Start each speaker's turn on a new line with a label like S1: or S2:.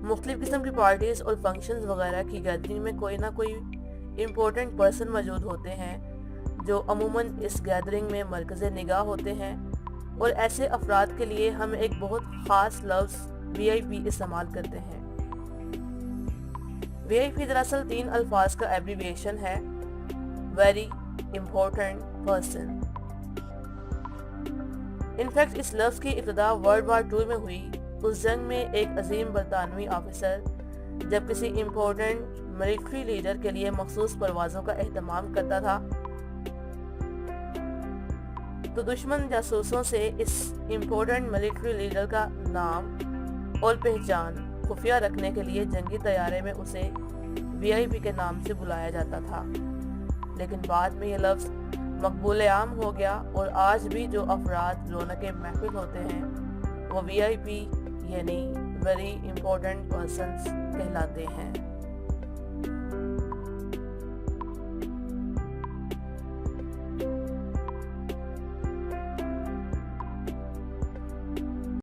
S1: مختلف قسم کی پارٹیز اور فنکشنز وغیرہ کی گیدرنگ میں کوئی نہ کوئی امپورٹنٹ پرسن موجود ہوتے ہیں جو عموماً اس گیدرنگ میں مرکز نگاہ ہوتے ہیں، اور ایسے افراد کے لیے ہم ایک بہت خاص لفظ VIP استعمال کرتے ہیں۔ VIP دراصل 3 الفاظ کا ایبریویشن ہے: ویری امپورٹنٹ پرسن۔ انفیکٹ اس لفظ کی ابتدا ورلڈ وار 2 میں ہوئی۔ اس جنگ میں ایک عظیم برطانوی آفیسر جب کسی امپورٹنٹ ملٹری لیڈر کے لیے مخصوص پروازوں کا اہتمام کرتا تھا تو دشمن جاسوسوں سے اس امپورٹنٹ ملٹری لیڈر کا نام اور پہچان خفیہ رکھنے کے لیے جنگی طیارے میں اسے VIP کے نام سے بلایا جاتا تھا، لیکن بعد میں یہ لفظ مقبول عام ہو گیا اور آج بھی جو افراد رونق محفل ہوتے ہیں وہ VIP یعنی ویری امپورٹنٹ پرسنز کہلاتے ہیں۔